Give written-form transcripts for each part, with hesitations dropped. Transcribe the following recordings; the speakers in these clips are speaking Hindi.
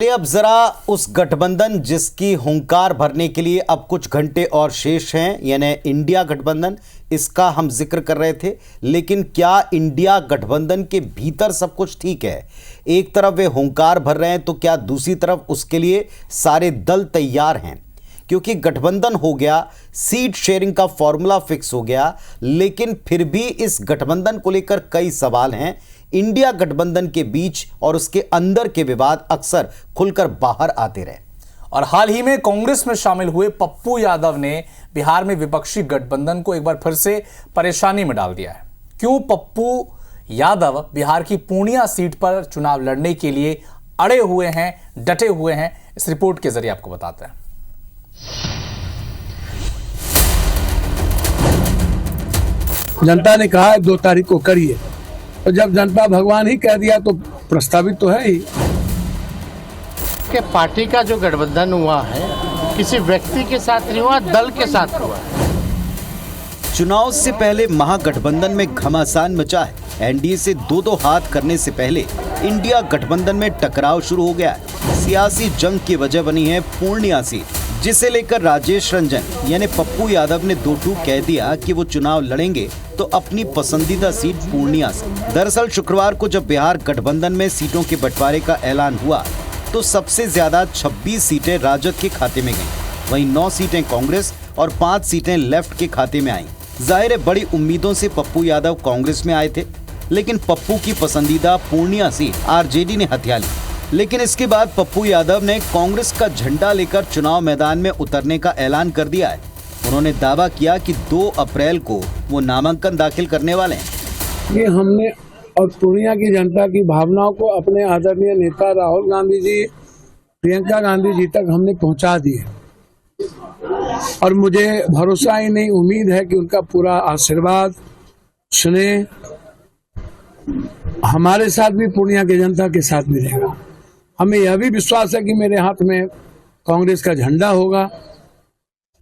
अब जरा उस गठबंधन जिसकी हुंकार भरने के लिए अब कुछ घंटे और शेष हैं, यानी इंडिया गठबंधन, इसका हम जिक्र कर रहे थे। लेकिन क्या इंडिया गठबंधन के भीतर सब कुछ ठीक है? एक तरफ वे हुंकार भर रहे हैं तो क्या दूसरी तरफ उसके लिए सारे दल तैयार हैं? क्योंकि गठबंधन हो गया, सीट शेयरिंग का फॉर्मूला फिक्स हो गया, लेकिन फिर भी इस गठबंधन को लेकर कई सवाल हैं। इंडिया गठबंधन के बीच और उसके अंदर के विवाद अक्सर खुलकर बाहर आते रहे। और हाल ही में कांग्रेस में शामिल हुए पप्पू यादव ने बिहार में विपक्षी गठबंधन को एक बार फिर से परेशानी में डाल दिया है। क्यों पप्पू यादव बिहार की पूर्णिया सीट पर चुनाव लड़ने के लिए अड़े हुए हैं, डटे हुए हैं, इस रिपोर्ट के जरिए आपको बताते हैं। जनता ने कहा है 2 तारीख को करिए, और जब जनता भगवान ही कह दिया तो प्रस्तावित तो है ही। कि पार्टी का जो गठबंधन हुआ है किसी व्यक्ति के साथ नहीं हुआ, दल के साथ हुआ है। चुनाव से पहले महागठबंधन में घमासान मचा है। एनडीए से 2-2 हाथ करने से पहले इंडिया गठबंधन में टकराव शुरू हो गया है। सियासी जंग की वजह बनी है पूर्णिया सीट, जिसे लेकर राजेश रंजन यानी पप्पू यादव ने 2 टूक कह दिया कि वो चुनाव लड़ेंगे तो अपनी पसंदीदा सीट पूर्णिया से। दरअसल शुक्रवार को जब बिहार गठबंधन में सीटों के बंटवारे का ऐलान हुआ तो सबसे ज्यादा 26 सीटें राजद के खाते में गईं। वहीं 9 सीटें कांग्रेस और 5 सीटें लेफ्ट के खाते में आईं। जाहिर है बड़ी उम्मीदों से पप्पू यादव कांग्रेस में आए थे, लेकिन पप्पू की पसंदीदा पूर्णिया सीट आरजेडी ने हथिया ली। लेकिन इसके बाद पप्पू यादव ने कांग्रेस का झंडा लेकर चुनाव मैदान में उतरने का ऐलान कर दिया है। उन्होंने दावा किया कि 2 अप्रैल को वो नामांकन दाखिल करने वाले हैं। ये हमने और पूर्णिया की जनता की भावनाओं को अपने आदरणीय नेता राहुल गांधी जी, प्रियंका गांधी जी तक हमने पहुंचा दिए, और मुझे भरोसा ही नहीं, उम्मीद है कि उनका पूरा आशीर्वाद, स्नेह हमारे साथ भी पूर्णिया की जनता के साथ मिलेगा। हमें यह भी विश्वास है कि मेरे हाथ में कांग्रेस का झंडा होगा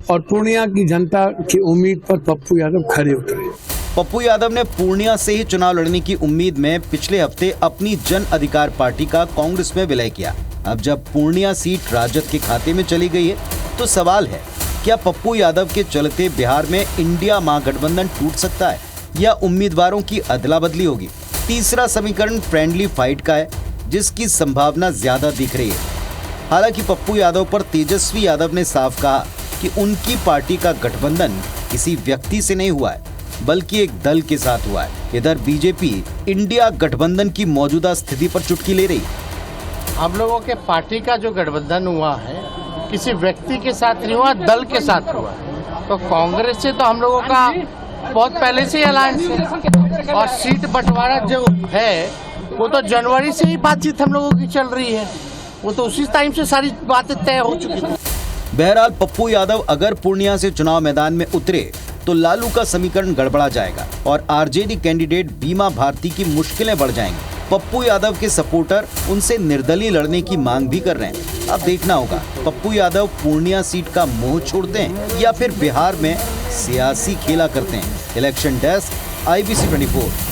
और पूर्णिया की जनता की उम्मीद पर पप्पू यादव खरे उतरे। पप्पू यादव ने पूर्णिया से ही चुनाव लड़ने की उम्मीद में पिछले हफ्ते अपनी जन अधिकार पार्टी का कांग्रेस में विलय किया। अब जब पूर्णिया सीट राजद के खाते में चली गई है तो सवाल है, क्या पप्पू यादव के चलते बिहार में इंडिया महागठबंधन टूट सकता है या उम्मीदवारों की अदला बदली होगी? तीसरा समीकरण फ्रेंडली फाइट का है, जिसकी संभावना ज्यादा दिख रही है। हालांकि पप्पू यादव पर तेजस्वी यादव ने साफ कहा कि उनकी पार्टी का गठबंधन किसी व्यक्ति से नहीं हुआ है, बल्कि एक दल के साथ हुआ है। इधर बीजेपी इंडिया गठबंधन की मौजूदा स्थिति पर चुटकी ले रही। हम लोगों के पार्टी का जो गठबंधन हुआ है किसी व्यक्ति के साथ नहीं हुआ, दल के साथ हुआ है। तो कांग्रेस से तो हम लोगों का बहुत पहले से ही अलायंस है, और सीट बंटवारा जो है वो तो जनवरी से ही बातचीत हम लोगों की चल रही है, वो तो उसी टाइम से सारी बातें तय हो चुकी थी। बहरहाल पप्पू यादव अगर पूर्णिया से चुनाव मैदान में उतरे तो लालू का समीकरण गड़बड़ा जाएगा और आरजेडी कैंडिडेट बीमा भारती की मुश्किलें बढ़ जाएंगी। पप्पू यादव के सपोर्टर उनसे निर्दलीय लड़ने की मांग भी कर रहे हैं। अब देखना होगा पप्पू यादव पूर्णिया सीट का मोह छोड़ते हैं या फिर बिहार में सियासी खेला करते हैं। Election desk, IBC 24।